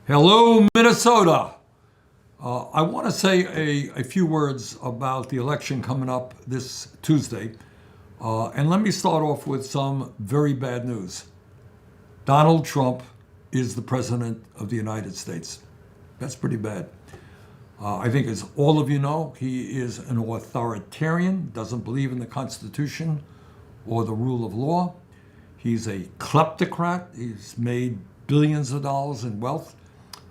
Hello, Minnesota. I want to say a few words about the election coming up this Tuesday. And let me start off with some very bad news. Donald Trump is the president of the United States. That's pretty bad. I think, as all of you know, he is an authoritarian, doesn't believe in the Constitution or the rule of law. He's a kleptocrat. He's made billions of dollars in wealth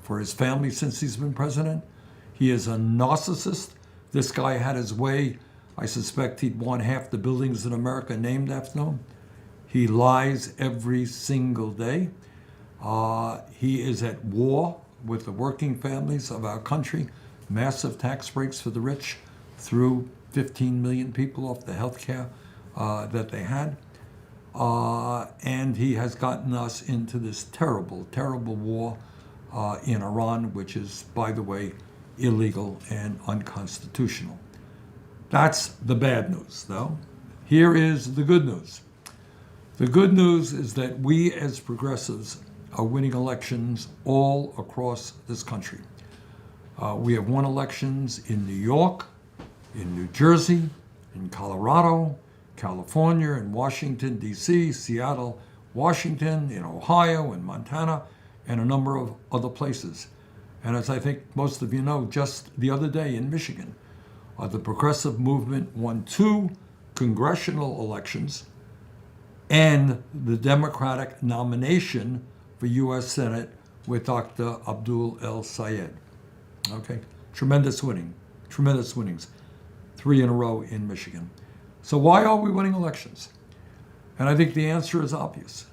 for his family since he's been president. He is a narcissist. This guy had his way. I suspect he'd want half the buildings in America named after him. He lies every single day. He is at war with the working families of our country. Massive tax breaks for the rich, threw 15 million people off the health care that they had. And he has gotten us into this terrible, terrible war in Iran, which is, by the way, illegal and unconstitutional. That's the bad news, though. Here is the good news. The good news is that we as progressives are winning elections all across this country. We have won elections in New York, in New Jersey, in Colorado, California, in Washington, D.C., Seattle, Washington, in Ohio, in Montana, and a number of other places. And as I think most of you know, just the other day in Michigan, the progressive movement won 2 congressional elections and the Democratic nomination for U.S. Senate with Dr. Abdul El Sayed. Okay, tremendous winnings, 3 in a row in Michigan. So why are we winning elections? And I think the answer is obvious.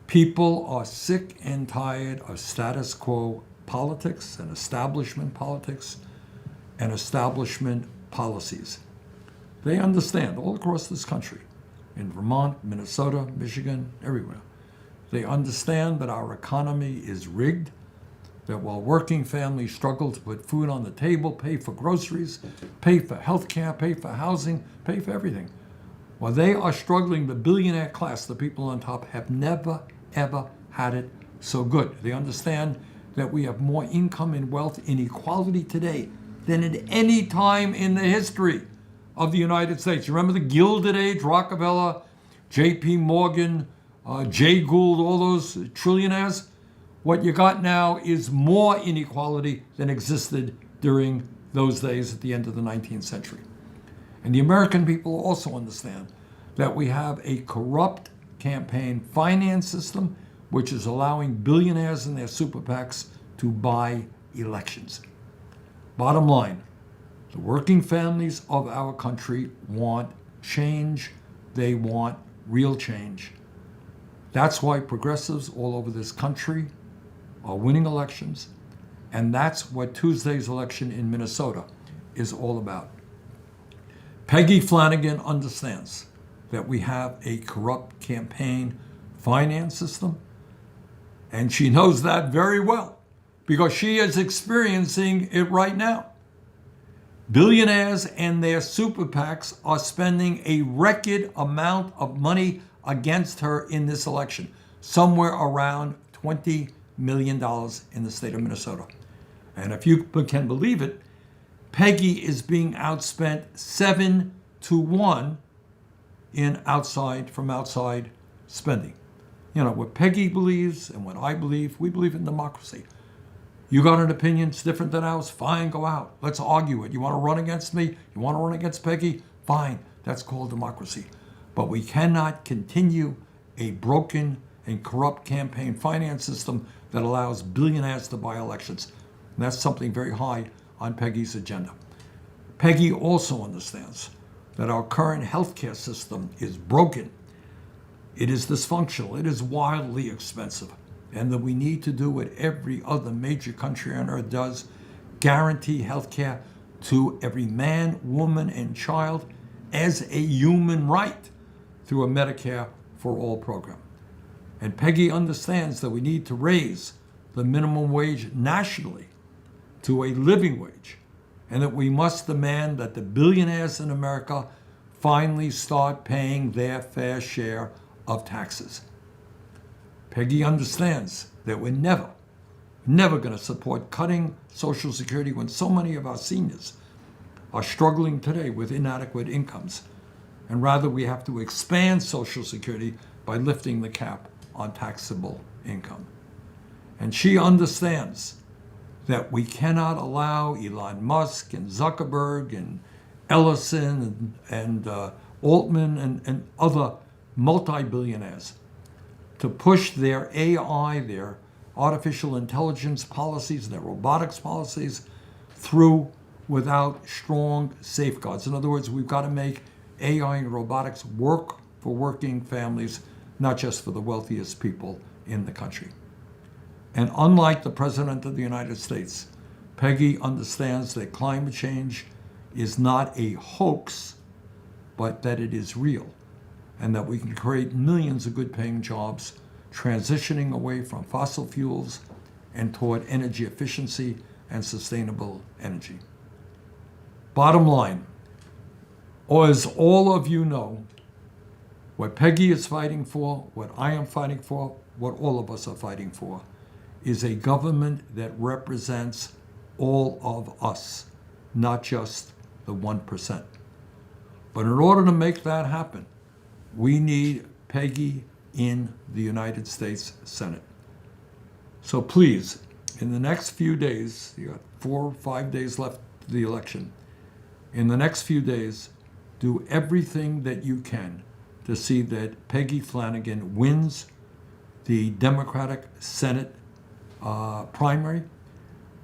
People are sick and tired of status quo politics and establishment politics and establishment policies. They understand all across this country, in Vermont, Minnesota, Michigan, everywhere. They understand that our economy is rigged, that while working families struggle to put food on the table, pay for groceries, pay for health care, pay for housing, pay for everything, while they are struggling, the billionaire class, the people on top, have never, ever had it so good. They understand that we have more income and wealth inequality today than at any time in the history of the United States. You remember the Gilded Age, Rockefeller, J.P. Morgan, Jay Gould, all those trillionaires? What you got now is more inequality than existed during those days at the end of the 19th century. And the American people also understand that we have a corrupt campaign finance system which is allowing billionaires and their super PACs to buy elections. Bottom line, the working families of our country want change. They want real change. That's why progressives all over this country are winning elections, and that's what Tuesday's election in Minnesota is all about. Peggy Flanagan understands that we have a corrupt campaign finance system, and she knows that very well because she is experiencing it right now. Billionaires and their super PACs are spending a record amount of money against her in this election, somewhere around $20 million in the state of Minnesota. And if you can believe it, Peggy is being outspent 7-1 in outside spending. You know, what Peggy believes and what I believe, we believe in democracy. You got an opinion that's different than ours? Fine, go out. Let's argue it. You want to run against me? You want to run against Peggy? Fine. That's called democracy. But we cannot continue a broken and corrupt campaign finance system that allows billionaires to buy elections. And that's something very high on Peggy's agenda. Peggy also understands that our current healthcare system is broken. It is dysfunctional. It is wildly expensive. And that we need to do what every other major country on earth does, guarantee healthcare to every man, woman, and child as a human right through a Medicare for All program. And Peggy understands that we need to raise the minimum wage nationally to a living wage, and that we must demand that the billionaires in America finally start paying their fair share of taxes. Peggy understands that we're never never going to support cutting Social Security when so many of our seniors are struggling today with inadequate incomes. And rather, we have to expand Social Security by lifting the cap on taxable income. And she understands that we cannot allow Elon Musk and Zuckerberg and Ellison and Altman and other multi-billionaires to push their AI, their artificial intelligence policies, their robotics policies through without strong safeguards. In other words, we've got to make AI and robotics work for working families, not just for the wealthiest people in the country. And unlike the President of the United States, Peggy understands that climate change is not a hoax, but that it is real, and that we can create millions of good-paying jobs transitioning away from fossil fuels and toward energy efficiency and sustainable energy. Bottom line, as all of you know, what Peggy is fighting for, what I am fighting for, what all of us are fighting for, is a government that represents all of us, not just the 1%. But in order to make that happen, we need Peggy in the United States Senate. So please, in the next few days, you got 4 or 5 days left to the election, in the next few days, do everything that you can to see that Peggy Flanagan wins the Democratic Senate primary,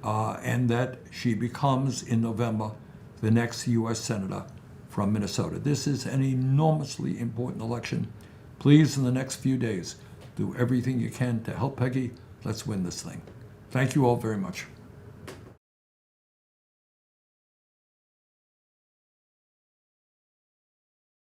and that she becomes, in November, the next U.S. Senator from Minnesota. This is an enormously important election. Please, in the next few days, do everything you can to help Peggy. Let's win this thing. Thank you all very much.